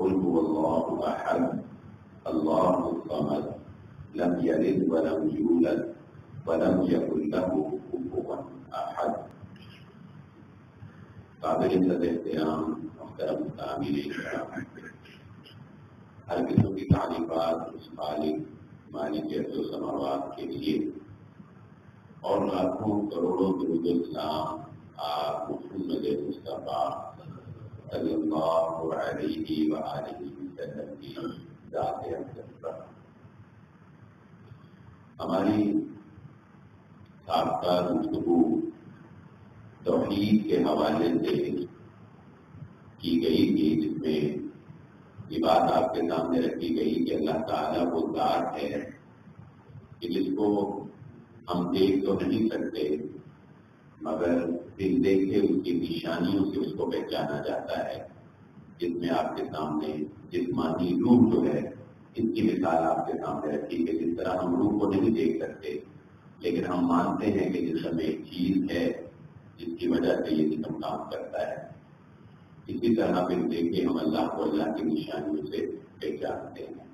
قل هو الله احد الله الصمد لم يلد ولم يولد ولم يكن له كفوا احد۔ قابل عزت احترام محترم تعمیل کرام، ہر قسم کی تعریفات اس خالق مالک ارض و سماوات کے لیے، اور لاکھوں کروڑوں درود السلام آپ محمد مصطفیٰ صلی اللہ علیہ وآلہ وسلم کی ذات اقدس پر۔ ہماری سابقہ گفتگو توحید کے حوالے سے کی گئی تھی، جس میں یہ بات آپ کے سامنے رکھی گئی کہ اللہ تعالیٰ وہ ذات ہے کہ جس کو ہم دیکھ تو نہیں سکتے، مگر دل دیکھے اس کی نشانیوں سے اس کو پہچانا جاتا ہے، جس میں آپ کے سامنے جسمانی روح جو ہے اس کی مثال آپ کے سامنے رکھی کہ جس طرح ہم روح کو نہیں دیکھ سکتے لیکن ہم مانتے ہیں کہ جسم ایک چیز ہے جس کی وجہ سے یہ جسم کام کرتا ہے، اسی طرح پھر دیکھے ہم اللہ کو اللہ کی نشانیوں سے پہچانتے ہیں۔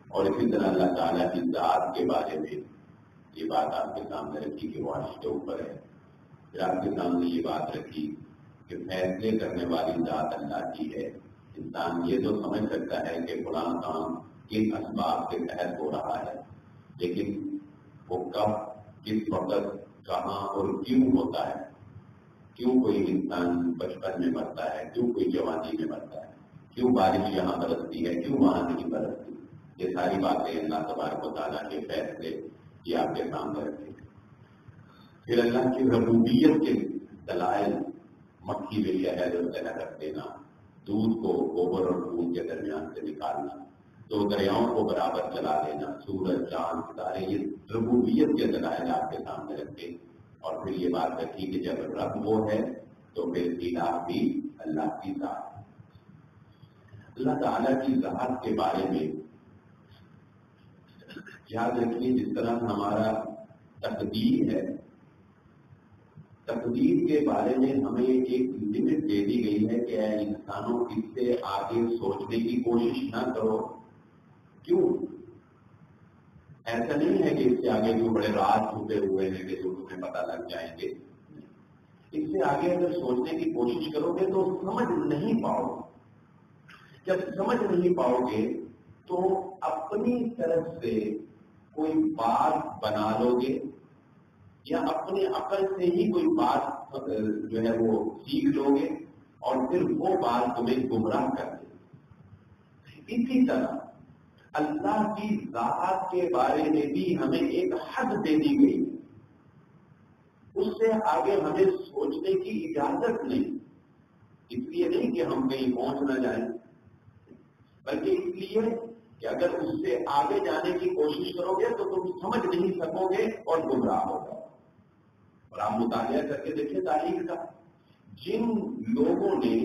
اور اسی طرح اللہ تعالیٰ کی ذات کے بارے میں یہ بات آپ کے سامنے رکھی کہ وہ عرش کے اوپر ہے، پھر آپ کے سامنے یہ بات رکھی کہ فیصلے کرنے والی ذات اللہ کی ہے۔ انسان یہ تو سمجھ سکتا ہے کہ فلاں کام کس اسباب کے تحت ہو رہا ہے، لیکن وہ کب، کس وقت، کہاں اور کیوں ہوتا ہے، کیوں کوئی انسان بچپن میں مرتا ہے، کیوں کوئی جوانی میں مرتا ہے، کیوں بارش یہاں برستی ہے، کیوں وہاں نہیں برستی، یہ ساری باتیں اللہ تبارک و تعالیٰ کے فیصلے یہ آپ کے سامنے رکھے۔ پھر اللہ کی ربوبیت کے دلائل، مکھی میں شہد اور شہد رکھ دینا، دودھ کو گوبر اور خون کے درمیان سے نکالنا، دو دریاؤں کو برابر چلا دینا، سورج، چاند، ستارے، یہ ربوبیت کے دلائل آپ کے سامنے رکھے۔ اور پھر یہ بات رکھی کہ جب رب وہ ہے تو پھر الہ بھی اللہ کی ذات ہے۔ اللہ تعالیٰ کی ذات کے بارے میں یاد رکھیے، جس طرح ہمارا تقدیر ہے، تقدیر کے بارے میں ہمیں ایک لمٹ دے دی گئی ہے کہ اے انسانوں اس سے آگے سوچنے کی کوشش نہ کرو۔ کیوں؟ ایسا نہیں ہے کہ اس سے آگے جو بڑے راز چھپے ہوئے ہیں کہ جو تمہیں پتہ لگ جائیں گے، اس سے آگے اگر سوچنے کی کوشش کرو گے تو سمجھ نہیں پاؤ گے۔ جب سمجھ نہیں پاؤ گے تو اپنی طرف سے کوئی بات بنا لو گے یا اپنے عقل سے ہی کوئی بات جو ہے وہ سیکھ لو گے اور پھر وہ بات تمہیں گمراہ کر دے۔ اسی طرح اللہ کی ذات کے بارے میں بھی ہمیں ایک حد دے دی گئی، اس سے آگے ہمیں سوچنے کی اجازت نہیں، اس لیے نہیں کہ ہم کہیں پہنچ نہ جائیں، بلکہ اس لیے کہ اگر اس سے آگے جانے کی کوشش کرو گے تو تم سمجھ نہیں سکو گے اور گمراہ ہو جاؤ۔ اور آپ مطالعہ کر کے دیکھیں تاریخ کا، جن لوگوں نے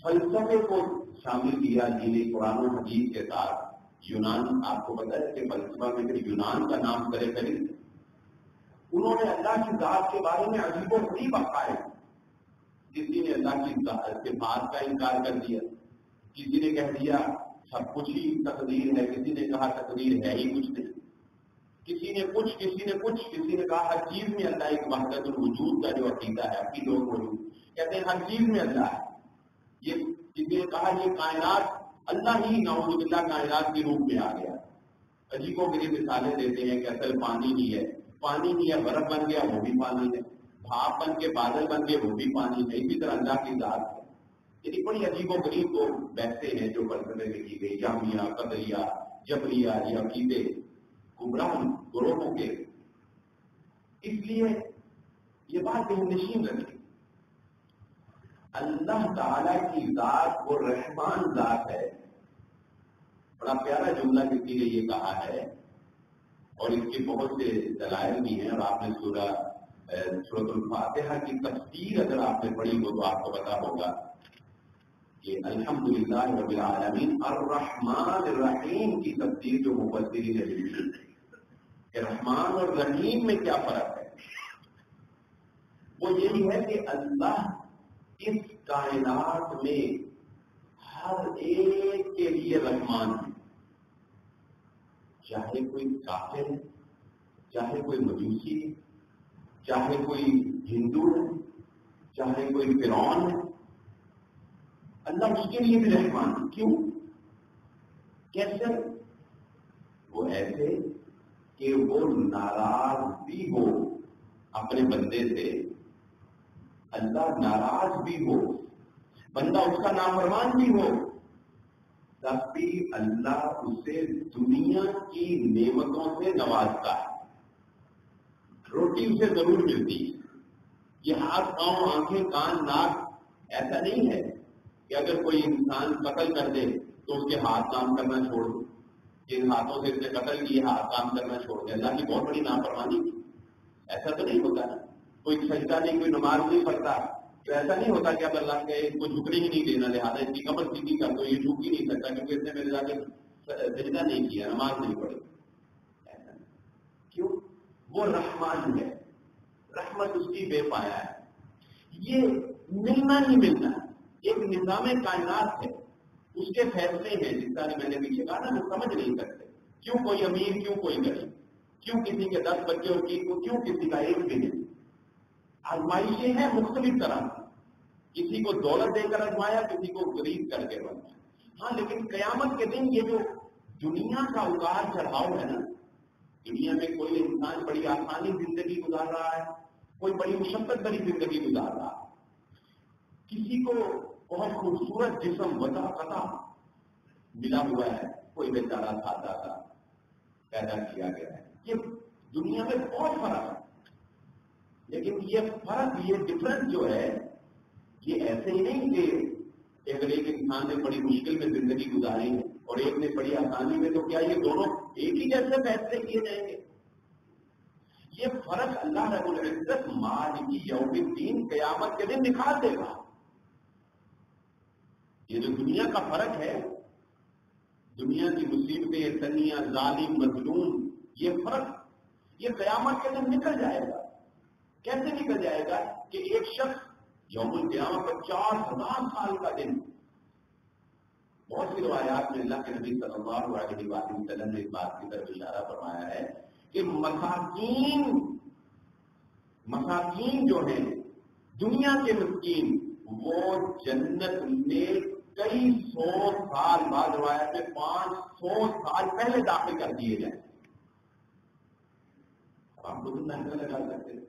فلسفے کو شامل کیا دینی قرآن و حدیث کے ساتھ، یونان، آپ کو پتا ہے کہ فلسفہ میں پھر یونان کا نام کرے کری، انہوں نے اللہ کی ذات کے بارے میں عجیب و غریب عقائد، کسی نے اللہ کی صفات کا انکار کر دیا، کسی نے کہہ دیا سب کچھ ہی تقدیر ہے، کسی نے کہا تقدیر ہے ہی کچھ نہیں، کسی نے کچھ، کسی نے کہا ہر چیز میں اللہ ایک وحدت الوجود کا جو عقیدہ ہے، عقید و وجود کہتے ہیں ہر چیز میں اللہ ہے، یہ کسی نے کہا یہ کائنات اللہ ہی نعوذ باللہ کائنات کے روپ میں آ گیا۔ عجیب و غریب مثالیں دیتے ہیں کہ اصل پانی ہی ہے، پانی ہی ہے، برف بن گیا وہ بھی پانی ہے، بھاپ بن کے بادل بن گئے وہ بھی پانی ہے، اسی طرح اللہ کی ذات ہے۔ یعنی بڑی عجیب و غریب وہ بحثیں ہیں جو فلسفے میں کی گئی، جامعہ، قدریہ، جبریہ، یہ عقیدے گمراہ گروہوں کے، اس لیے یہ بات ذہن نشین رکھیں، اللہ تعالیٰ کی ذات وہ رحمان ذات ہے۔ بڑا پیارا جملہ کسی نے یہ کہا ہے اور اس کے بہت سے دلائل بھی ہیں، اور آپ نے سورۃ الفاتحہ کی تفسیر اگر آپ نے پڑھی ہو تو آپ کو پتا ہوگا کہ الحمدللہ رب العالمین الرحمن الرحیم کی تفسیر جو مفسرین نے لکھی کہ رحمان اور رحیم میں کیا فرق ہے، وہ یہی ہے کہ اللہ اس کائنات میں ہر ایک کے لیے رحمان ہے، چاہے کوئی کافر ہے، چاہے کوئی مجوسی ہے، چاہے کوئی ہندو ہے، چاہے کوئی فرعون ہے، اللہ اس کے لیے بھی رحمان ہے۔ کیوں؟ کیسے؟ وہ ایسے کہ وہ ناراض بھی ہو اپنے بندے سے، اللہ ناراض بھی ہو، بندہ اس کا نافرمان بھی ہو، تب بھی اللہ اسے دنیا کی نعمتوں سے نوازتا ہے۔ روٹی اسے ضرور ملتی ہے، یہ ہاتھ پاؤں آنکھیں کان ناک ایسا نہیں ہے کہ اگر کوئی انسان قتل کر دے تو اس کے ہاتھ کام کرنا چھوڑ دے، جن ہاتھوں سے اس نے قتل کیے ہاتھ کام کرنا چھوڑ دے۔ اللہ کی بہت بڑی نافرمانی کی، ایسا تو نہیں ہوتا نا، کوئی سجدہ نہیں، کوئی نماز نہیں پڑھتا تو ایسا نہیں ہوتا کہ اب اللہ کے اس کو جھکنے ہی نہیں دینا، لہٰذا اس کی کمر سیدھی کر دو، یہ جھک ہی نہیں سکتا کیونکہ اس نے میرے جا کے سجدہ نہیں کیا، نماز نہیں پڑھی۔ ایسا نہیں، کیوں؟ وہ رحمان ہے، رحمت اس کی بے پایا ہے، یہ ملنا ہی ملنا ہے، ایک نظام کائنات ہے، اس کے فیصلے ہیں، جس طرح میں نے پیچھے کہا نا، وہ سمجھ نہیں سکتے کیوں کوئی امیر، کیوں کوئی غریب، کیوں کسی کے 10 بچے اور کیوں کسی کا ایک بھی نہیں۔ آزمائشیں ہیں مختلف طرح کی، کسی کو دولت دے کر آزمایا، کسی کو غریب کر کے بنایا۔ ہاں لیکن قیامت کے دن یہ جو دنیا کا اتار چڑھاؤ ہے نا، دنیا میں کوئی انسان بڑی آسانی زندگی گزار رہا ہے، کوئی بڑی مشقت بھری زندگی گزار رہا ہے، کسی کو بہت خوبصورت جسم وطا قطع ملا ہوا ہے، کوئی بیچارہ سادہ تھا پیدا کیا گیا ہے، یہ دنیا میں بہت فرق ہے۔ لیکن یہ فرق، یہ ڈفرنس جو ہے، یہ ایسے ہی نہیں کہ اگر ایک انسان نے بڑی مشکل میں زندگی گزاری ہے اور ایک نے بڑی آسانی میں، تو کیا یہ دونوں ایک ہی جیسے فیصلے کیے جائیں گے؟ یہ فرق اللہ رب العزت مالک یوم الدین قیامت کے دن نکال دے گا۔ یہ جو دنیا کا فرق ہے، دنیا کی مصیبتیں، تنیاں، ظالم، مظلوم، یہ فرق یہ قیامت کے دن نکل جائے گا۔ کیسے نکل جائے گا؟ کہ ایک شخص یوم القیامت کا 4000 سال کا دن، بہت سی روایات میں اللہ کے نبی صلی اللہ علیہ وسلم نے اس بات کی طرف اشارہ فرمایا ہے کہ مساکین جو ہیں، دنیا کے مسکین، وہ جنت میں کئی 100 سال بعد، روایت میں 500 سال پہلے داخل کر دیے جائیں۔ آپ کو اندازہ لگا سکتے ہیں،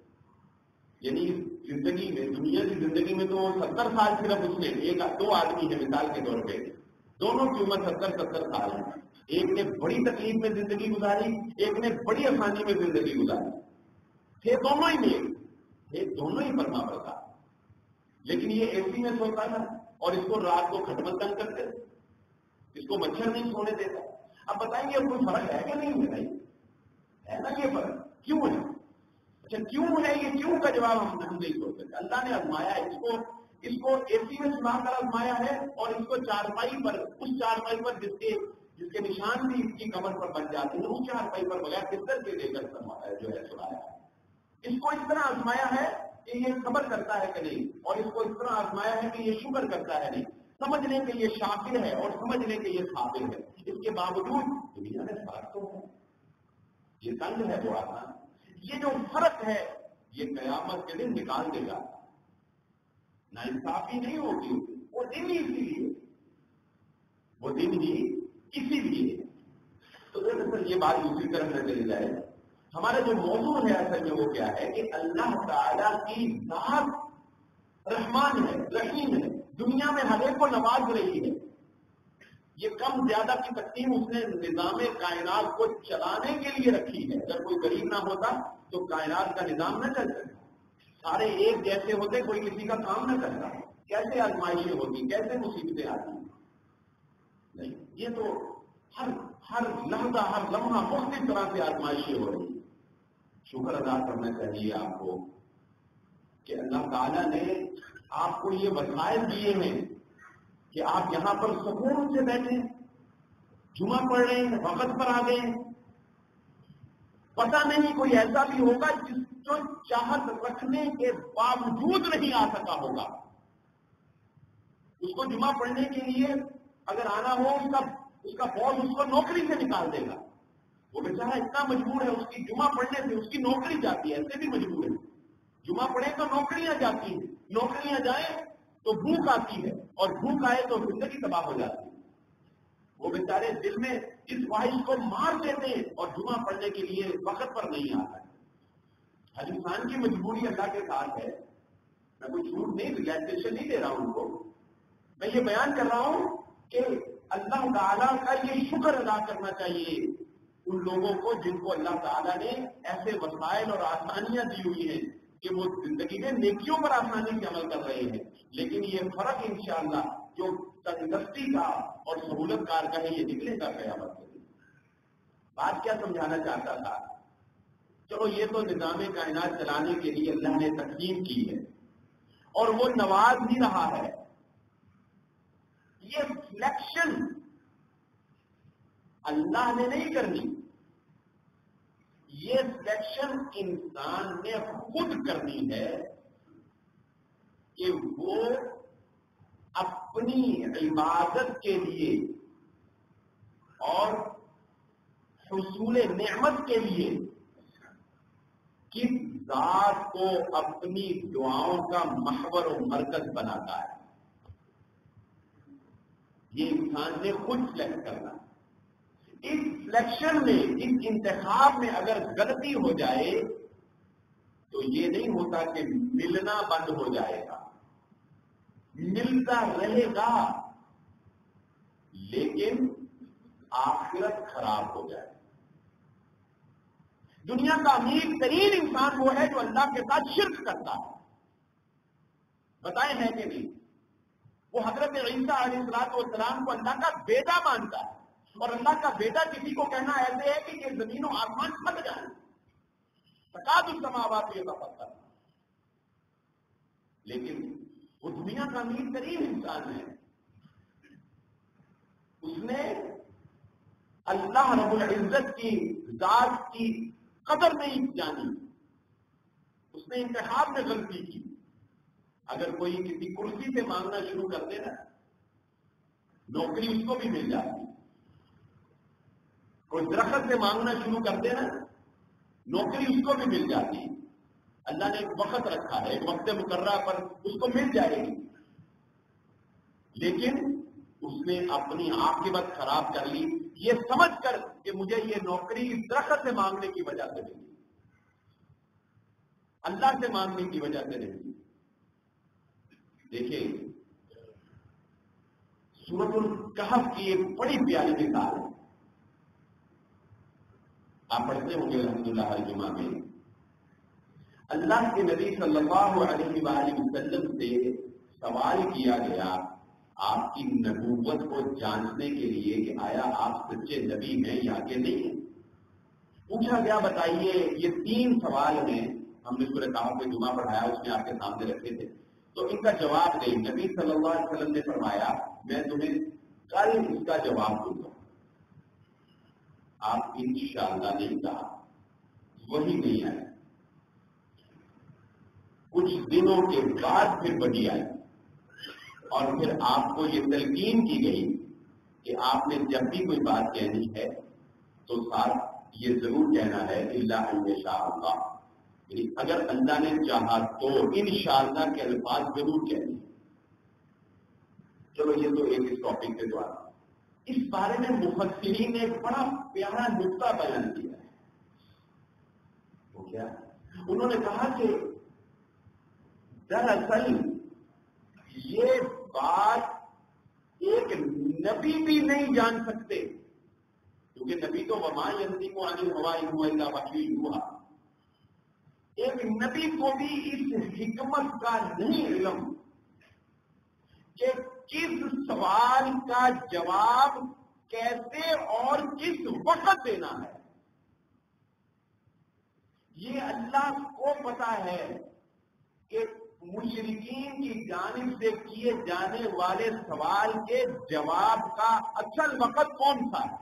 یعنی زندگی میں، دنیا کی زندگی میں تو 70 سال صرف اس نے، دو آدمی ہیں مثال کے طور پہ، دونوں کی عمر 70 سال ہے، ایک نے بڑی تکلیف میں زندگی گزاری، ایک نے بڑی آسانی میں زندگی گزاری، تھے دونوں ہی نیک، تھے دونوں ہی فرما بردار، لیکن یہ اے سی میں سوتا تھا اور اس کو رات کو کھٹمل تنگ کرتے، اس کو مچھر نہیں سونے دیتا۔ اب بتائیں گے کوئی فرق ہے کہ نہیں ہے نا یہ فرق؟ کیوں ہے؟ اچھا کیوں ہے یہ کیوں کا جواب ہم نہیں سوچ سکتے۔ اللہ نے آزمایا اس کو اے سی میں سنا کر آزمایا ہے، اور اس کو چارپائی پر، اس چارپائی پر جس کے نشان بھی اس کی کمر پر بن جاتے ہیں، اس چارپائی پر بغیر بستر کے لے کر جو ہے سنایا ہے۔ اس کو اس طرح آزمایا ہے کہ یہ صبر کرتا ہے کہ نہیں، اور اس کو اس طرح آزمایا ہے کہ یہ شکر کرتا ہے نہیں، سمجھ لیں کہ یہ شاکر ہے اور سمجھ لیں کہ یہ صابر ہے۔ اس کے باوجود دنیا میں فرق تو ہے، یہ تنگ ہے وہ آسان، یہ جو فرق ہے یہ قیامت کے دن نکال دے گا، نا انصافی نہیں ہوگی، وہ دن ہی اسی لیے، وہ دن ہی اسی لیے۔ تو دراصل یہ بات دوسری طرف نہ چلی جائے، ہمارا جو موضوع ہے اصل میں وہ کیا ہے کہ اللہ تعالیٰ کی ذات رحمان ہے، رحیم ہے، دنیا میں ہر ایک کو نواز رہی ہے۔ یہ کم زیادہ کی تقسیم اس نے نظام کائنات کو چلانے کے لیے رکھی ہے۔ اگر کوئی غریب نہ ہوتا تو کائنات کا نظام نہ چل سکتا، سارے ایک جیسے ہوتے، کوئی کسی کا کام نہ کرتا، کیسے آزمائشیں ہوتی، کیسے مصیبتیں آتی؟ نہیں، یہ تو ہر لمحہ ہر لمحہ مختلف طرح سے آزمائشیں ہو رہی ہیں۔ شکر ادا کرنا چاہیے آپ کو کہ اللہ تعالیٰ نے آپ کو یہ وسائل دیے ہیں کہ آپ یہاں پر سکون سے بیٹھے، جمعہ پڑھ رہے ہیں، وقت پر آ گئے۔ پتہ نہیں کوئی ایسا بھی ہوگا جو چاہت رکھنے کے باوجود نہیں آ سکا ہوگا، اس کو جمعہ پڑھنے کے لیے اگر آنا ہو اس کا باس اس کو نوکری سے نکال دے گا. وہ بیچارہ اتنا مجبور ہے, اس کی جمعہ پڑھنے سے اس کی نوکری جاتی ہے, ایسے بھی مجبور ہے. جمعہ پڑھے تو نوکریاں جاتی ہیں, نوکریاں جائیں تو بھوک آتی ہے, اور بھوک آئے تو زندگی تباہ ہو جاتی ہے. وہ بیچارے دل میں اس خواہش کو مار دیتے ہیں اور جمعہ پڑھنے کے لیے وقت پر نہیں آتا ہے. ہر انسان کی مجبوری اللہ کے ساتھ ہے. میں کوئی جھوٹ نہیں, ریلیکسیشن نہیں دے رہا ہوں ان کو. میں یہ بیان کر رہا ہوں کہ اللہ تعالیٰ کا یہ شکر ادا کرنا چاہیے ان لوگوں کو جن کو اللہ تعالیٰ نے ایسے وسائل اور آسانیاں دی ہوئی ہیں کہ وہ زندگی میں نیکیوں پر آسانی سے عمل کر رہے ہیں. لیکن یہ فرق انشاءاللہ جو تندرستی کا اور سہولت کار کا ہے یہ نکلے گا قیامت کے دن. بات کیا سمجھانا چاہتا تھا؟ چلو یہ تو نظام کائنات چلانے کے لیے اللہ نے تقسیم کی ہے اور وہ نواز بھی رہا ہے. یہ سلیکشن اللہ نے نہیں کرنی, یہ سلیکشن انسان نے خود کرنی ہے کہ وہ اپنی عبادت کے لیے اور حصول نعمت کے لیے کس ذات کو اپنی دعاؤں کا محور و مرکز بناتا ہے. یہ انسان نے خود سلیکٹ کرنا. اس سلیکشن میں, اس انتخاب میں اگر غلطی ہو جائے تو یہ نہیں ہوتا کہ ملنا بند ہو جائے گا, ملتا رہے گا لیکن آخرت خراب ہو جائے. دنیا کا امیر ترین انسان وہ ہے جو اللہ کے ساتھ شرک کرتا ہے. بتائیں ہے کہ نہیں؟ وہ حضرت عیسیٰ علیہ السلام کو اللہ کا بیٹا مانتا ہے, اور اللہ کا بیٹا کسی کو کہنا ایسے ہے کہ یہ زمین و آسمان پھٹ جائیں. تکاد السماوات یتفطرن. لیکن وہ دنیا کا امیر ترین انسان ہے, اس نے اللہ رب العزت کی ذات کی قدر نہیں جانی, اس نے انتخاب میں غلطی کی. اگر کوئی کسی کرسی سے مانگنا شروع کر دے نا, نوکری اس کو بھی مل جاتی. کوئی درخت سے مانگنا شروع کر دے نا, نوکری اس کو بھی مل جاتی. اللہ نے ایک وقت رکھا ہے, ایک وقت مقررہ پر اس کو مل جائے گی. لیکن اس نے اپنی عاقبت خراب کر لی یہ سمجھ کر کہ مجھے یہ نوکری درخت سے مانگنے کی وجہ سے نہیں, اللہ سے مانگنے کی وجہ سے نہیں. دیکھیں سورۃ الکہف کی ایک بڑی پیاری مثال ہے, آپ پڑھتے ہوں گے الحمدللہ ہر جمعہ میں. اللہ کے نبی صلی اللہ علیہ وآلہ وسلم سے سوال کیا گیا آپ کی نبوت کو جاننے کے لیے کہ آیا آپ سچے نبی ہیں یا کہ نہیں. پوچھا گیا بتائیے, یہ 3 سوال ہیں, ہم نے سورۃ کہف میں جمعہ پڑھایا, اس میں آپ کے سامنے رکھے تھے, تو ان کا جواب دیں. نبی صلی اللہ علیہ وسلم نے فرمایا میں تمہیں کل اس کا جواب دوں گا. آپ انشاءاللہ نہیں کہا, وہی نہیں آیا. کچھ دنوں کے بعد پھر وہی آئی اور پھر آپ کو یہ تلقین کی گئی کہ آپ نے جب بھی کوئی بات کہنی ہے تو ساتھ یہ ضرور کہنا ہے الا ان یشاء اللہ, یعنی اگر اللہ نے چاہا تو انشاءاللہ کے الفاظ ضرور کہنے. چلو یہ تو ایک اس ٹاپک کے دوارا. اس بارے میں مفسرین نے ایک بڑا پیارا نقطہ بیان کیا ہے. وہ کیا؟ انہوں نے کہا کہ دراصل یہ بات ایک نبی بھی نہیں جان سکتے, کیونکہ نبی تو وما ینطق عن الہوی ان هو الا وحی یوحی, ایک نبی کو بھی اس حکمت کا نہیں علم کہ کس سوال کا جواب کیسے اور کس وقت دینا ہے. یہ اللہ کو پتا ہے کہ مشرکین کی جانب سے کیے جانے والے سوال کے جواب کا اصل وقت کون سا ہے.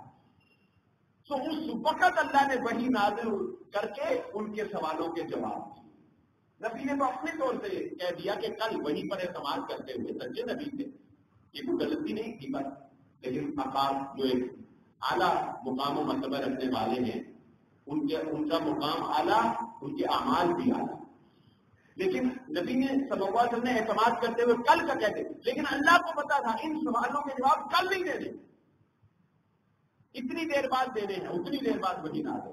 تو اس وقت اللہ نے وحی نازل کر کے ان کے سوالوں کے جواب دیے. نبی نے تو اپنے طور سے کہہ دیا کہ کل وحی پر اعتماد کرتے ہوئے سچے نبی تھے, یہ کوئی غلطی نہیں کی بات, خاص جو ایک اعلیٰ مقام و مرتبہ رکھنے والے ہیں ان کا مقام اعلیٰ، ان کے اعمال بھی اعلیٰ. لیکن نبی نے صلی اللہ علیہ وسلم نے اعتماد کرتے ہوئے کل کا کہتے، لیکن اللہ کو پتا تھا ان سوالوں کے جواب کل نہیں دینے، اتنی دیر بعد دینے ہیں، اتنی دیر بعد وہی نہ دے.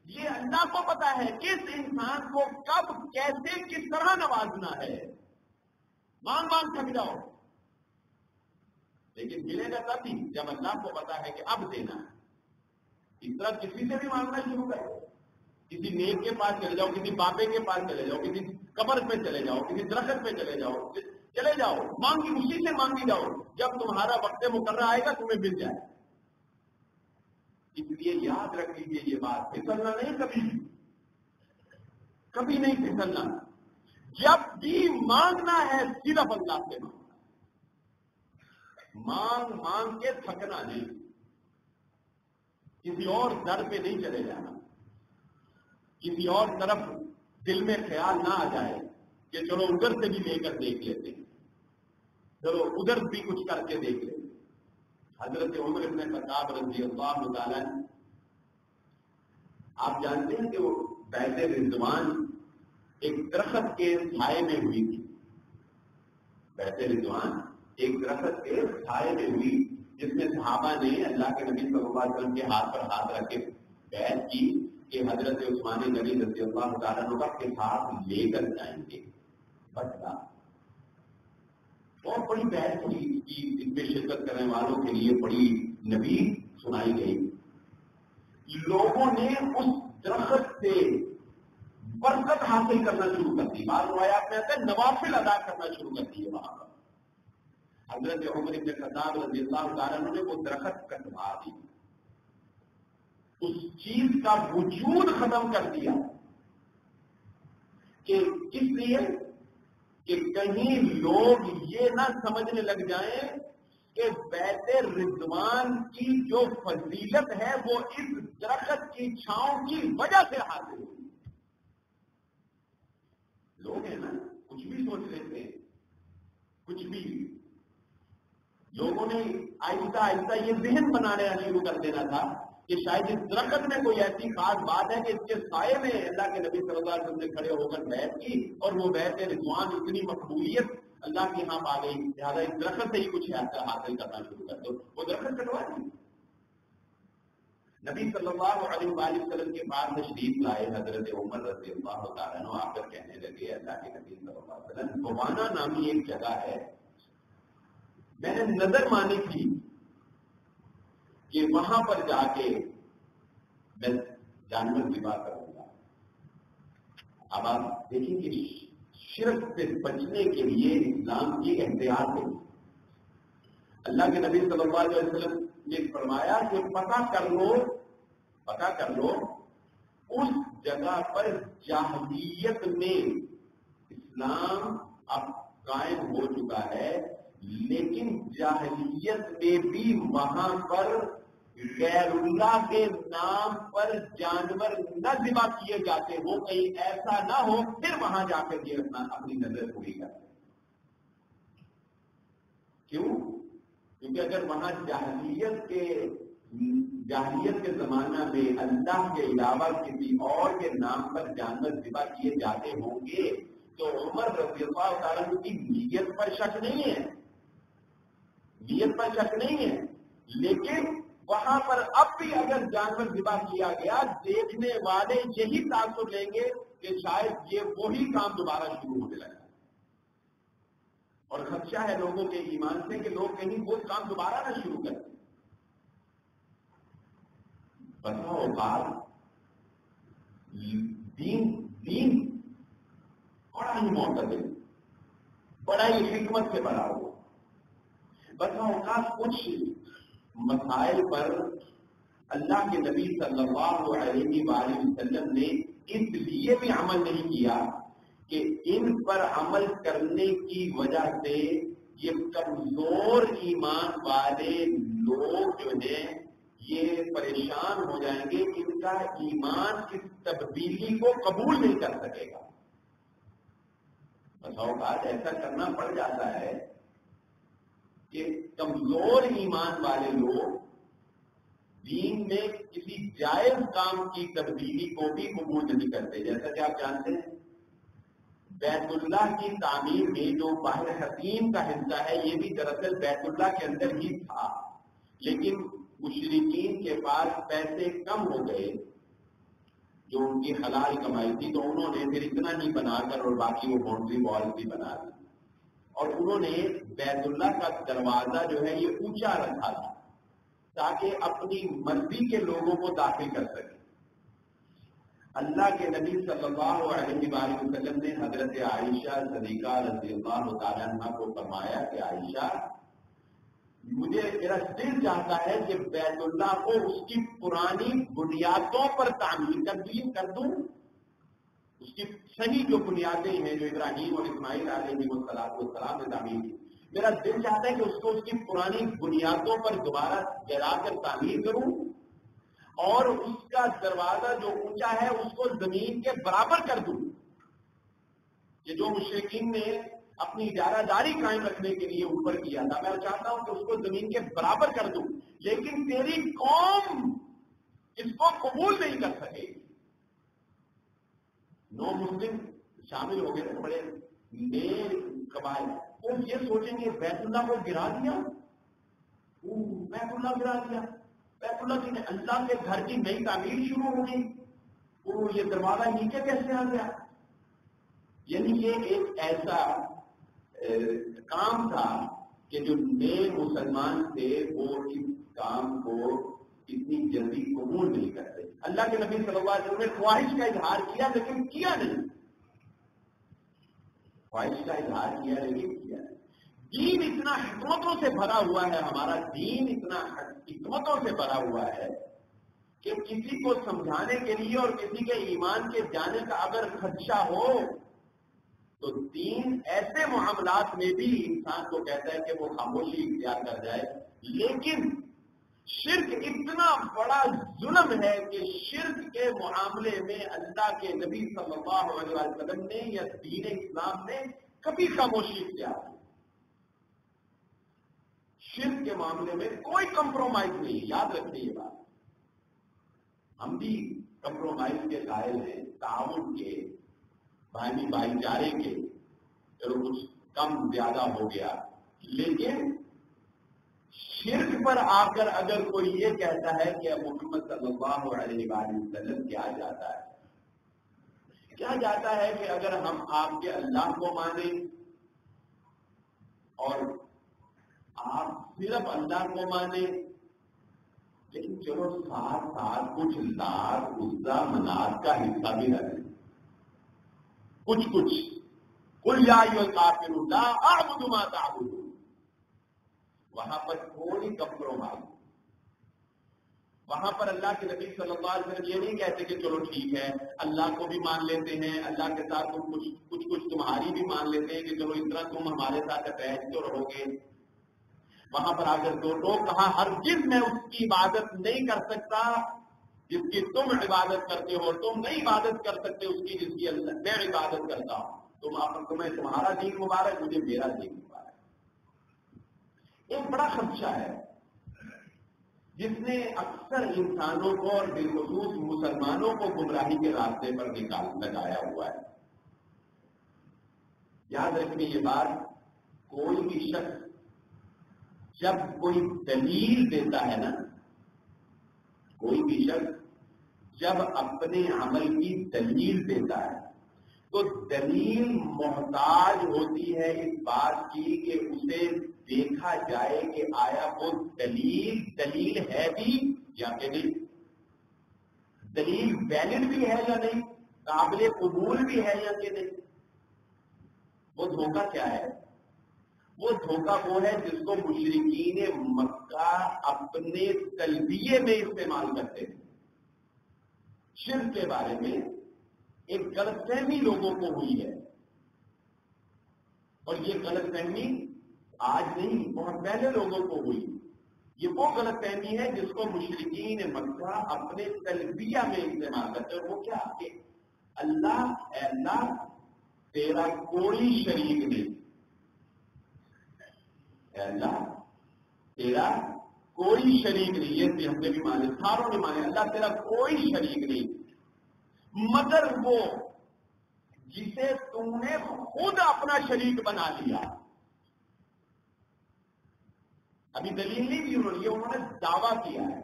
یہ اللہ کو پتا ہے کس انسان کو کب کیسے کس طرح نوازنا ہے. مانگ مانگ تھک جاؤ، لیکن ملے گا تب ہی جب اللہ کو پتا ہے کہ اب دینا ہے. اس طرح کسی سے بھی مانگنا شروع کرو، کسی نیک کے پاس چلے جاؤ، کسی بابے کے پاس چلے جاؤ، کسی قبر پہ چلے جاؤ، کسی درخت پہ چلے جاؤ مانگی اسی سے مانگی جاؤ. جب تمہارا وقت مقررہ آئے گا تمہیں مل جائے. اس لیے یاد رکھ لیجیے یہ بات، پھسلنا نہیں، کبھی نہیں پھسلنا. جب بھی مانگنا ہے صرف اللہ سے مانگ مانگ کے تھکنا نہیں، کسی اور در پہ نہیں چلے جانا، کسی اور طرف دل میں خیال نہ آ جائے کہ چلو ادھر سے بھی لے کر دیکھ لیتے ہیں، چلو ادھر بھی کچھ کر کے دیکھ لیتے. حضرت عمر بن خطاب رضی اللہ تعالیٰ، آپ جانتے ہیں کہ وہ بیعت رضوان ایک درخت کے سائے میں ہوئی تھی. بیعت رضوان ایک درخت کے سائے میں ہوئی جس میں صحابہ نے اللہ کے نبی صلی اللہ علیہ وسلم کے ہاتھ پر ہاتھ رکھ کے بیعت کی کہ حضرت عثمان غنی رضی اللہ تعالیٰ عنہ کے ساتھ لے کر جائیں گے. بچہ بہت بڑی بیعت ہوئی کہ اس میں شرکت کرنے والوں کے لیے بڑی نوید سنائی گئی. لوگوں نے اس درخت سے برکت حاصل کرنا شروع کر دی. بعض روایات میں آتا ہے نوافل ادا کرنا شروع کر دیے. وہاں پر حضرت عمر بن خطاب رضی اللہ تعالیٰ عنہ نے وہ درخت کٹوا دی، اس چیز کا وجود ختم کر دیا. کہ اس لیے کہ کہیں لوگ یہ نہ سمجھنے لگ جائیں کہ بیعت رضوان کی جو فضیلت ہے وہ اس درخت کی چھاؤں کی وجہ سے حاصل ہوئی. لوگ ہیں نا کچھ بھی سوچ لیتے ہیں، کچھ بھی. لوگوں نے آہستہ آہستہ یہ ذہن بنانا شروع کر دینا تھا کہ شاید اس درخت میں کوئی ایسی خاص بات ہے کہ اس کے سائے میں اللہ کے نبی صلی اللہ علیہ وسلم نے کھڑے ہو کر بیعت کی اور وہ بیعت رضوان اتنی مقبولیت اللہ کے ہاں پا گئی، لہٰذا اس درخت سے ہی کچھ حاصل کرنا شروع کر دو. وہ درخت کٹوا دی. نبی صلی اللہ علیہ وآلہ وسلم کے بعد تشریف لائے حضرت عمر رضی اللہ تعالیٰ عنہ. آ کر کہنے لگے اللہ کے نبی صلی اللہ علیہ وسلم، بوانا نامی ایک جگہ ہے، میں نے نظر مانی تھی کہ وہاں پر جا کے میں جانور ذبح کروں گا. اب آپ دیکھیں کہ شرک سے بچنے کے لیے اسلام کی احتیاط ہے. اللہ کے نبی صلی اللہ علیہ وسلم نے فرمایا کہ پتہ کر لو اس جگہ پر جاہلیت میں اسلام اب قائم ہو چکا ہے، لیکن جاہلیت میں بھی وہاں پر غیر اللہ کے نام پر جانور نہ ذبح کیے جاتے ہو، کہیں ایسا نہ ہو پھر وہاں جا کر یہ اپنی نظر پوری کرتے. کیوں؟ کیونکہ اگر وہاں جاہلیت کے زمانہ میں اللہ کے علاوہ کسی اور کے نام پر جانور ذبح کیے جاتے ہوں گے تو عمر رضی اللہ تعالیٰ کی نیت پر شک نہیں ہے، لیکن وہاں پر اب بھی اگر جانور ذبح کیا گیا دیکھنے والے یہی تاثر لیں گے کہ شاید یہ وہی کام دوبارہ شروع ہونے لگا. اور خدشہ ہے لوگوں کے ایمان سے کہ لوگ کہیں وہ کام دوبارہ نہ شروع کریں. بسا اوقات دین بڑا ہی معتدل، بڑا ہی حکمت سے بڑا ہو. بسا اوقات کچھ مسائل پر اللہ کے نبی صلی اللہ علیہ وآلہ وسلم نے اس لیے بھی عمل نہیں کیا کہ ان پر عمل کرنے کی وجہ سے یہ کمزور ایمان والے لوگ جو ہیں یہ پریشان ہو جائیں گے، ان کا ایمان اس تبدیلی کو قبول نہیں کر سکے گا. بس اوقات ایسا کرنا پڑ جاتا ہے کہ کمزور ایمان والے لوگ دین میں کسی جائز کام کی تبدیلی کو بھی قبول نہیں کرتے. جیسا کہ آپ جانتے ہیں بیت اللہ کی تعمیر میں جو باہر حتیم کا حصہ ہے یہ بھی دراصل بیت اللہ کے اندر ہی تھا، لیکن مشرکین کے پاس پیسے کم ہو گئے جو ان کی حلال کمائی تھی، تو انہوں نے پھر اتنا ہی بنا کر اور باقی وہ باؤنڈری وال بھی بنا دی اور انہوں نے بیت اللہ کا دروازہ جو ہے یہ اونچا رکھا تھا تاکہ اپنی مرضی کے لوگوں کو داخل کر سکے. اللہ کے نبی صلی اللہ علیہ وآلہ وسلم نے حضرت عائشہ صدیقہ رضی اللہ تعالیٰ عنہ کو فرمایا کہ عائشہ مجھے میرا دل چاہتا ہے کہ بیت اللہ کو اس کی پرانی بنیادوں پر تعمیر کر دوں، اس کی صحیح جو بنیادیں ہیں جو ابراہیم اور اسماعیل علیہ السلام نے تعمیر کی، میرا دل چاہتا ہے کہ اس کو اس کی پرانی بنیادوں پر دوبارہ گرا کر تعمیر کروں اور اس کا دروازہ جو اونچا ہے اس کو زمین کے برابر کر دوں. یہ جو مشرکین نے اپنی اجارہ داری قائم رکھنے کے لیے اوپر کیا تھا، میں چاہتا ہوں کہ اس کو زمین کے برابر کر دوں، لیکن تیری قوم اس کو قبول نہیں کر سکے. 9 مسلم شامل ہو گئے تھے، بڑے نئے قبائل، وہ یہ سوچیں گے بیت اللہ کو گرا دیا، بیت اللہ گرا دیا، بیت اللہ کی اللہ کے گھر کی نئی تعمیر شروع ہو گئی، وہ یہ دروازہ نیچے کیسے آ گیا. یعنی یہ ایک ایسا کام تھا کہ جو نئے مسلمان تھے وہ اس کام کو اتنی جلدی قبول نہیں کرتے. اللہ کے نبی صلی اللہ علیہ وسلم نے خواہش کا اظہار کیا لیکن کیا نہیں، خواہش کا اظہار کیا لیکن کیا نہیں. دین اتنا حکمتوں سے بھرا ہوا ہے، ہمارا دین اتنا حکمتوں سے بھرا ہوا ہے کہ کسی کو سمجھانے کے لیے اور کسی کے ایمان کے جانے کا اگر خدشہ ہو تو دین ایسے معاملات میں بھی انسان کو کہتا ہے کہ وہ خاموشی اختیار کر جائے. لیکن شرک اتنا بڑا ظلم ہے کہ شرک کے معاملے میں اللہ کے نبی صلی اللہ علیہ وسلم نے یا دین اسلام نے کبھی خاموشی اختیار کی. شرک کے معاملے میں کوئی کمپرومائز نہیں. یاد رکھیے یہ بات، ہم بھی کمپرومائز کے قائل ہیں، تعاون کے، بھائی چارے کے، چلو کچھ کم زیادہ ہو گیا، لیکن شرک پر آ کر اگر کوئی یہ کہتا ہے کہ محمد صلی اللہ علیہ وآلہ وسلم کیا جاتا ہے کہ اگر ہم آپ کے اللہ کو مانیں اور آپ صرف اللہ کو مانیں، لیکن چلو ساتھ ساتھ کچھ لات عزا منات کا حصہ بھی رکھیں، کچھ قل یا ایھا الکافرون لا اعبد ما تعبدون. وہاں پر کوئی کمپرومائز، وہاں پر اللہ کے نبی صلی اللہ علیہ وسلم یہ نہیں کہتے کہ چلو ٹھیک ہے اللہ کو بھی مان لیتے ہیں، اللہ کے ساتھ تم کچھ تمہاری بھی مان لیتے ہیں کہ چلو اس طرح تم ہمارے ساتھ اٹیچ تو رہو گے. وہاں پر آ کر دو لوگ کہا ہرگز میں اس کی عبادت نہیں کر سکتا جس کی تم عبادت کرتے ہو، تم نہیں عبادت کر سکتے اس کی جس کی میں عبادت کرتا ہوں. تمہیں تمہارا دین مبارک، مجھے میرا دین مبارک. ایک بڑا خدشہ ہے جس نے اکثر انسانوں کو اور بالخصوص مسلمانوں کو گمراہی کے راستے پر لگایا ہوا ہے. یاد رکھیں یہ بات، کوئی بھی شخص جب کوئی دلیل دیتا ہے نا، کوئی بھی شخص جب اپنے عمل کی دلیل دیتا ہے تو دلیل محتاج ہوتی ہے اس بات کی کہ اسے دیکھا جائے کہ آیا وہ دلیل ہے بھی یا کہ نہیں، دلیل ویلڈ بھی ہے یا نہیں، قابل قبول بھی ہے یا کہ نہیں. وہ دھوکہ کیا ہے؟ وہ دھوکہ وہ ہے جس کو مشرکین مکہ اپنے تلبیے میں استعمال کرتے ہیں. شرک کے بارے میں ایک غلط فہمی لوگوں کو ہوئی ہے، اور یہ غلط فہمی آج نہیں بہت پہلے لوگوں کو ہوئی. یہ وہ غلط فہمی ہے جس کو مشرکین مکہ اپنے تلبیہ میں استعمال کرتے ہیں. وہ کیا کہ اللہ اے اللہ تیرا کوئی شریک نہیں، اے اللہ تیرا کوئی شریک نہیں. یہ ہم نے بھی مانے, ساروں نے مانے, اللہ تیرا کوئی شریک نہیں مگر وہ جسے تم نے خود اپنا شریک بنا لیا. ابھی دلیل نہیں دی انہوں نے دعویٰ کیا ہے.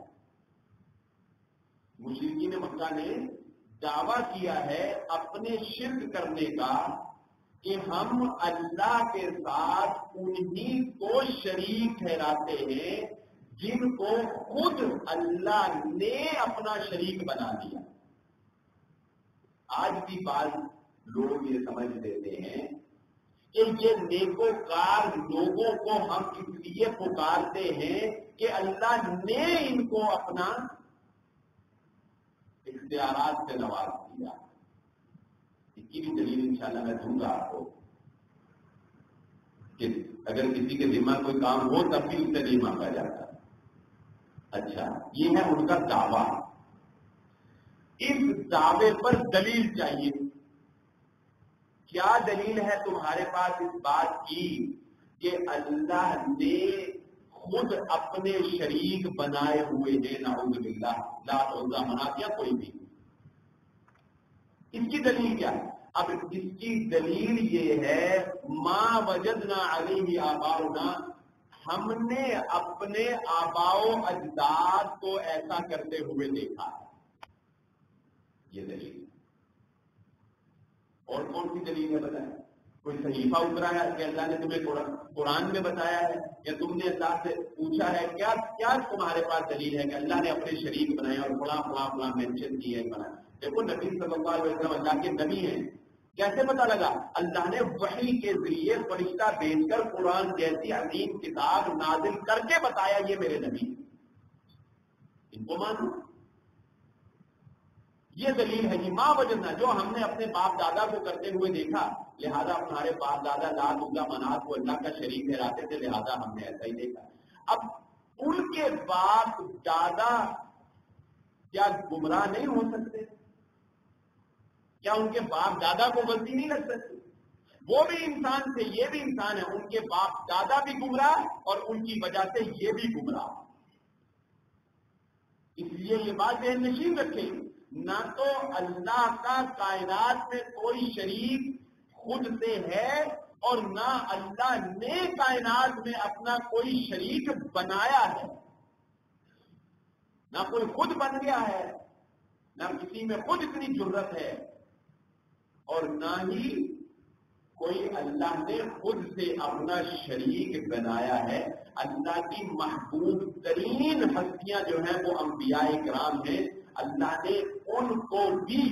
مشرکین مکہ نے دعویٰ کیا ہے اپنے شرک کرنے کا کہ ہم اللہ کے ساتھ انہی کو شریک ٹھہراتے ہیں جن کو خود اللہ نے اپنا شریک بنا دیا. آج بھی بعض لوگ یہ سمجھ لیتے ہیں کہ یہ نیکوکار لوگوں کو ہم اس لیے پکارتے ہیں کہ اللہ نے ان کو اپنا اختیارات سے نواز دیا. اس کی بھی دلیل انشاءاللہ میں دوں گا آپ کو کہ اگر کسی کے ذمہ کوئی کام ہو تب بھی اس سے نہیں مانگا جاتا. اچھا, یہ ہے ان کا دعویٰ. اس دعوے پر دلیل چاہیے. کیا دلیل ہے تمہارے پاس اس بات کی کہ اللہ نے خود اپنے شریک بنائے ہوئے ہیں؟ نعوذ باللہ, لات عزا منات یا کوئی بھی. اس کی دلیل کیا ہے؟ اب اس کی دلیل یہ ہے ما وجدنا علیہ آباؤنا, ہم نے اپنے آباء و اجداد کو ایسا کرتے ہوئے دیکھا. یہ دلیل. اور کون سی دلیل ہے بتائیں؟ کوئی صحیفہ اترا ہے کہ اللہ نے تمہیں قرآن میں بتایا ہے, یا تم نے اللہ سے پوچھا ہے؟ کیا تمہارے پاس دلیل ہے کہ اللہ نے اپنے شریک بنائے اور فلاں فلاں فلاں مینشن کیے بنائے؟ دیکھو نبی صلی اللہ علیہ وسلم اللہ کے نبی ہیں. کیسے پتا لگا؟ اللہ نے وحی کے ذریعے فرشتہ بھیج کر قرآن جیسی عظیم کتاب نازل کر کے بتایا یہ میرے نبی. ان کو مانو. یہ دلیل ہے کہ ماں وجدنا, جو ہم نے اپنے باپ دادا کو کرتے ہوئے دیکھا, لہذا ہمارے باپ دادا لات عزا منات کو اللہ کا شریک ٹھہراتے تھے, لہذا ہم نے ایسا ہی دیکھا. اب ان کے باپ دادا کیا گمراہ نہیں ہو سکتے؟ کیا ان کے باپ دادا کو غلطی نہیں لگ سکتی؟ وہ بھی انسان تھے, یہ بھی انسان ہے. ان کے باپ دادا بھی گمراہ اور ان کی وجہ سے یہ بھی گمراہ. اس لیے یہ بات ذہن نشین رکھیں, نہ تو اللہ کا کائنات میں کوئی شریک خود سے ہے, اور نہ اللہ نے کائنات میں اپنا کوئی شریک بنایا ہے. نہ کوئی خود بن گیا ہے, نہ کسی میں خود اتنی جرت ہے, اور نہ ہی کوئی اللہ نے خود سے اپنا شریک بنایا ہے. اللہ کی محبوب ترین ہستیاں جو ہیں وہ انبیاء کرام ہیں. اللہ نے ان کو بھی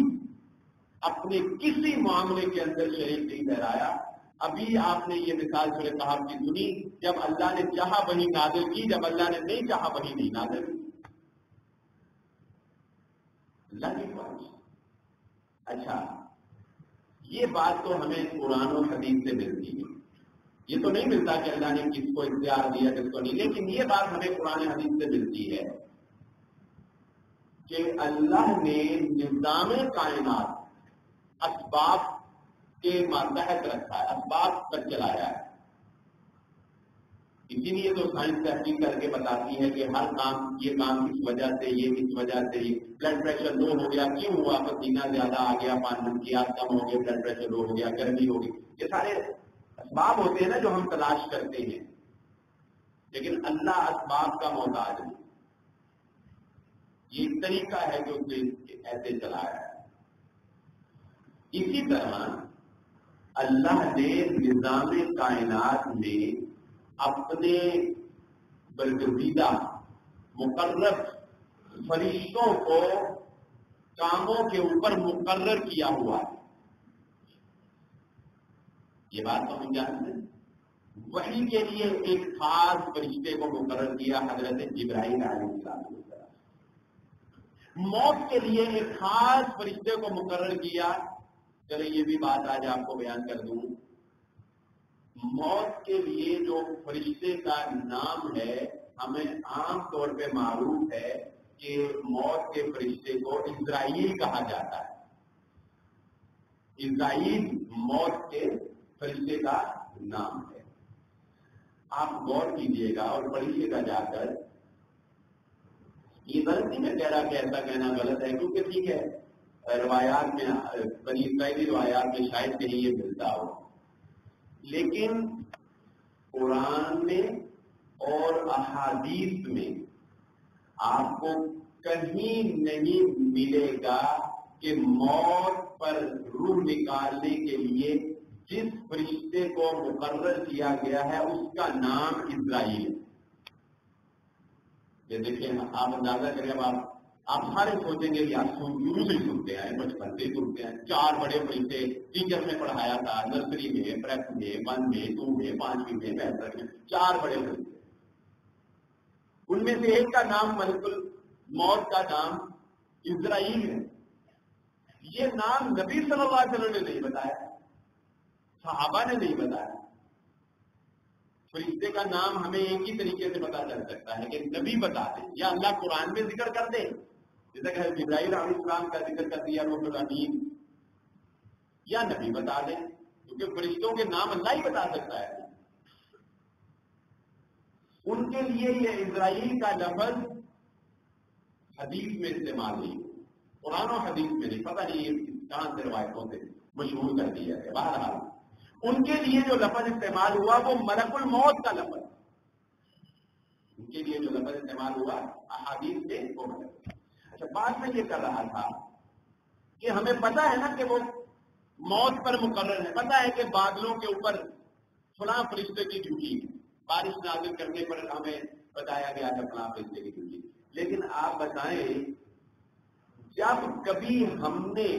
اپنے کسی معاملے کے اندر شریک نہیں ٹھہرایا. ابھی آپ نے یہ مثال سورہ کہف کی سنی, جب اللہ نے چاہا وہی نازل کی, جب اللہ نے نہیں چاہا وہی نہیں نازل کی. اللہ کی خواہش. اچھا, یہ بات تو ہمیں قرآن و حدیث سے ملتی ہے. یہ تو نہیں ملتا کہ اللہ نے کس کو اختیار دیا کس کو نہیں, لیکن یہ بات ہمیں قرآن حدیث سے ملتی ہے کہ اللہ نے نظام کائنات اسباب کے ماتحت رکھا ہے, اسباب پر چلایا ہے. اسی لیے تو سائنس تحقیق کر کے بتاتی ہے کہ ہر کام, یہ کام کس وجہ سے, یہ کس وجہ سے, بلڈ پریشر لو ہو گیا کیوں ہوا, پسینہ زیادہ آ گیا, پانی کی آگ کم ہو گیا, بلڈ پریشر لو ہو گیا, گرمی ہو گئی. یہ سارے اسباب ہوتے ہیں نا جو ہم تلاش کرتے ہیں, لیکن اللہ اسباب کا محتاج نہیں. یہ طریقہ ہے جو ایسے چلایا ہے. اسی طرح اللہ نے نظام کائنات میں اپنے برگزیدہ مقرر فرشتوں کو کاموں کے اوپر مقرر کیا ہوا ہے. یہ بات تو ہم جانتے ہیں. وحی کے لیے ایک خاص فرشتے کو مقرر کیا, حضرت جبرائیل علیہ السلام. موت کے لیے ایک خاص فرشتے کو مقرر کیا. چلو یہ بھی بات آج آپ کو بیان کر دوں. موت کے لیے جو فرشتے کا نام ہے, ہمیں عام طور پہ معروف ہے کہ موت کے فرشتے کو اسرائیل کہا جاتا ہے. اسرائیل موت کے فرشتے کا نام ہے. آپ غور کیجئے گا اور پڑھیے گا جا کر. یہ غلط نہیں میں کہہ رہا کہ ایسا کہنا غلط ہے، کیونکہ ٹھیک ہے روایات میں بنی اسرائیلی روایات میں شاید کہیں یہ ملتا ہو، لیکن قرآن میں اور احادیث میں آپ کو کہیں نہیں ملے گا کہ موت پر روح نکالنے کے لیے جس فرشتے کو مقرر کیا گیا ہے اس کا نام اسرائیل ہے. یہ دیکھیں آپ اندازہ کریں، اب آپ سارے سوچیں گے یار شروع سے سنتے ہیں، بچپن سے سنتے ہیں، 4 بڑے فرشتے ٹیچر نے پڑھایا تھا، نرسری میں، پریپ میں، 1 میں، 2 میں، 5ویں میں، 65 میں، 4 بڑے فرشتے. ان میں سے ایک کا نام ملک الموت کا نام اسرائیل ہے. یہ نام نبی صلی اللہ علیہ وسلم نے نہیں بتایا، صحابہ نے نہیں بتایا. فرشتے کا نام ہمیں ایک ہی طریقے سے پتا چل سکتا ہے کہ نبی بتا دیں یا اللہ قرآن میں ذکر کر دے، جیسا کہ جبرائیل علیہ السلام کا ذکر کر دیا روح الامین، یا نبی بتا دیں، کیونکہ فرشتوں کے نام اللہ ہی بتا سکتا ہے. ان کے لیے یہ اسرائیل کا لفظ حدیث میں استعمال نہیں، قرآن و حدیث میں نہیں، پتہ نہیں کہاں سے روایتوں سے مشہور کر دیا ہے. بہرحال ان کے لیے جو لفظ استعمال ہوا وہ ملک الموت کا لفظ، ان کے لیے جو لفظ استعمال ہوا احادیث میں وہ ملک. اچھا، بات میں یہ کر رہا تھا کہ ہمیں پتہ ہے نا کہ وہ موت پر مقرر ہے، پتہ ہے کہ بادلوں کے اوپر فلاں فرشتے کی ڈیوٹی ہے، بارش نازل کرنے پر ہمیں بتایا گیا ہے فلاں فرشتے کی ڈیوٹی. لیکن آپ بتائیں جب کبھی ہم نے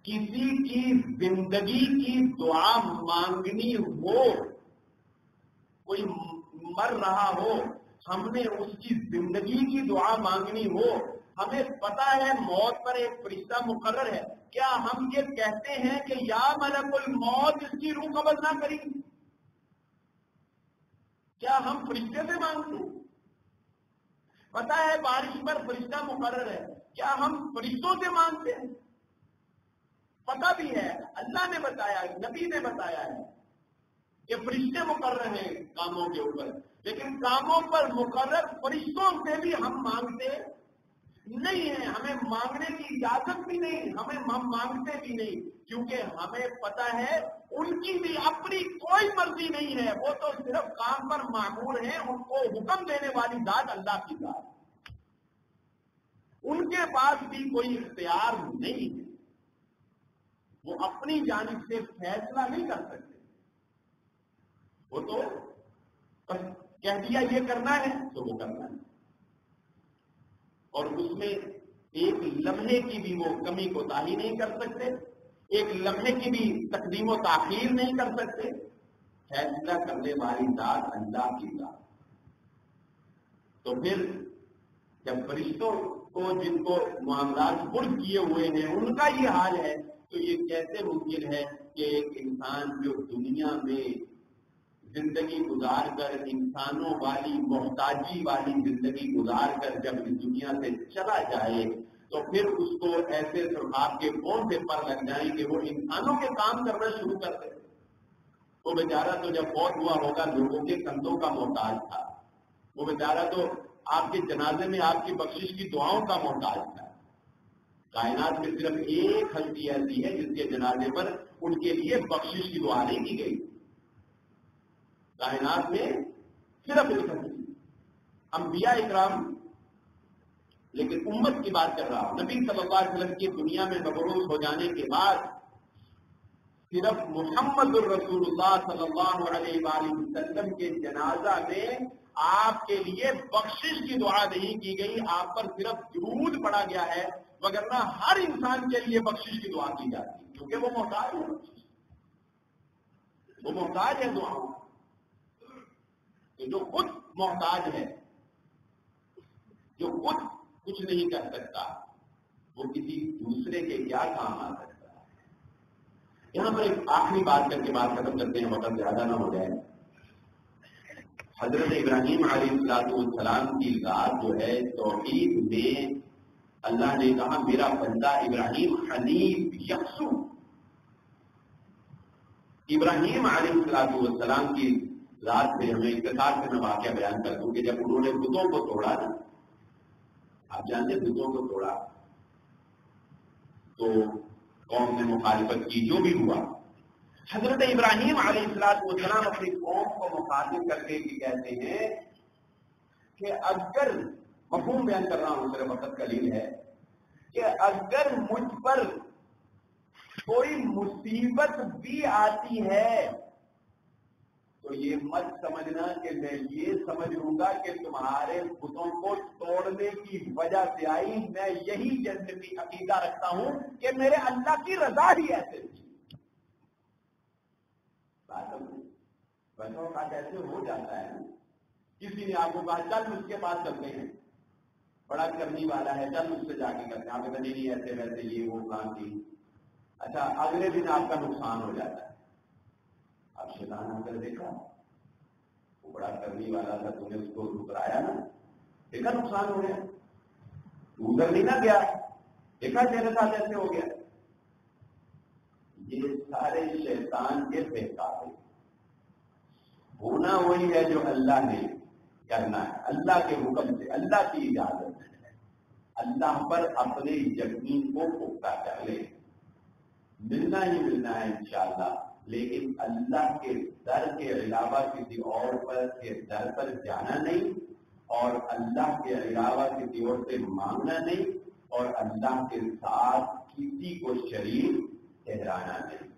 کسی کی زندگی کی دعا مانگنی ہو، کوئی مر رہا ہو، ہم نے اس کی زندگی کی دعا مانگنی ہو، ہمیں پتا ہے موت پر ایک فرشتہ مقرر ہے، کیا ہم یہ کہتے ہیں کہ یا ملک الموت اس کی روح قبض نہ کریں؟ کیا ہم فرشتے سے مانگتے ہیں؟ پتا ہے بارش پر فرشتہ مقرر ہے، کیا ہم فرشتوں سے مانگتے ہیں؟ پتا بھی ہے، اللہ نے بتایا، نبی نے بتایا ہے کہ فرشتے مقرر ہیں کاموں کے اوپر، لیکن کاموں پر مقرر فرشتوں سے بھی ہم مانگتے نہیں ہیں. ہمیں مانگنے کی اجازت بھی نہیں، ہم مانگتے بھی نہیں، کیونکہ ہمیں پتا ہے ان کی بھی اپنی کوئی مرضی نہیں ہے، وہ تو صرف کام پر معمور ہیں، ان کو حکم دینے والی ذات اللہ کی ذات، ان کے پاس بھی کوئی اختیار نہیں ہے، وہ اپنی جانب سے فیصلہ نہیں کر سکتے. وہ تو کہہ دیا یہ کرنا ہے تو وہ کرنا ہے، اور اس میں ایک لمحے کی بھی وہ کمی کوتاہی نہیں کر سکتے، ایک لمحے کی بھی تقدیم و تاخیر نہیں کر سکتے. فیصلہ کرنے والی ذات اللہ کی ذات. تو پھر جب فرشتوں کو جن کو معاملات فرض کیے ہوئے ہیں ان کا یہ حال ہے، تو یہ کیسے ممکن ہے کہ ایک انسان جو دنیا میں زندگی گزار کر انسانوں والی محتاجی والی زندگی گزار کر جب اس دنیا سے چلا جائے تو پھر اس کو ایسے سرخاب کے کون سے پر لگ جائیں کہ وہ انسانوں کے کام کرنا شروع کر دے. وہ بیچارہ تو جب فوت ہوا ہوگا لوگوں کے کندھوں کا محتاج تھا، وہ بیچارہ تو آپ کے جنازے میں آپ کی بخشش کی دعاؤں کا محتاج تھا. کائنات میں صرف ایک ہستی ایسی ہے جس کے جنازے پر ان کے لیے بخشش کی دعا نہیں کی گئی. کائنات میں صرف ایک ہستی، انبیاء اکرام، لیکن امت کی بات کر رہا ہوں. نبی صلی اللہ علیہ وسلم کی دنیا میں مبعوث ہو جانے کے بعد صرف محمد الرسول اللہ صلی اللہ علیہ وآلہ وسلم کے جنازہ میں آپ کے لیے بخشش کی دعا نہیں کی گئی، آپ پر صرف درود پڑھا گیا ہے، وگرنہ ہر انسان کے لیے بخشش کی دعا کی جاتی ہے، کیونکہ وہ محتاج ہے، وہ محتاج ہے دعاؤں. جو خود محتاج ہے، جو خود کچھ نہیں کر سکتا، وہ کسی دوسرے کے کیا کام آ سکتا ہے. یہاں پر ایک آخری بات کر کے بات ختم کرتے ہیں، وقت زیادہ نہ ہو جائے. حضرت ابراہیم علیہ السلام کی ذات جو ہے توحید میں اللہ نے کہا میرا بندہ ابراہیم حنیف یکسو. ابراہیم علیہ السلام کی رات میں ہمیں اختصار سے میں واقعہ بیان کر دوں کہ جب انہوں نے بتوں کو توڑا نا، آپ جانتے بتوں کو توڑا تو قوم نے مخالفت کی، جو بھی ہوا، حضرت ابراہیم علیہ السلام اپنی قوم کو مخاطب کر کے کہتے ہیں کہ اگر، مفہوم بیان کر رہا ہوں، صرف وقت قلیل ہے، کہ اگر مجھ پر کوئی مصیبت بھی آتی ہے تو یہ مت سمجھنا کہ میں یہ سمجھ لوں گا کہ تمہارے بتوں کو توڑنے کی وجہ سے آئی، میں یہی جنتی عقیدہ رکھتا ہوں کہ میرے اللہ کی رضا ہی ایسے تھی۔ بچوں کا ایسے ہو جاتا ہے، کسی نے آپ کو کہا چل اس کے پاس چلتے ہیں، بڑا کرنی والا ہے، چل اس سے جا کے کرتے ہیں، آپ کہتے نہیں ایسے ویسے یہ وہ کام کی، اچھا اگلے دن آپ کا نقصان ہو جاتا ہے۔ اب شیطان آ کر دیکھا وہ بڑا کرنی والا تھا، تم نے اس کو ٹھکرایا نا، دیکھا نقصان ہو گیا، تو ادھر نہیں نہ گیا، دیکھا تیرے ساتھ ایسے ہو گیا۔ یہ سارے شیطان کے بہکاوے، ہونا وہی ہے جو اللہ نے کرنا ہے، اللہ کے حکم سے، اللہ کی اجازت ہے، اللہ پر اپنے یقین کو پختہ کر لے، ملنا ہی ملنا ہے انشاءاللہ، لیکن اللہ کے در کے علاوہ کسی اور کے در پر جانا نہیں، اور اللہ کے علاوہ کسی اور سے مانگنا نہیں، اور اللہ کے ساتھ کسی کو شریک ٹھہرانا نہیں۔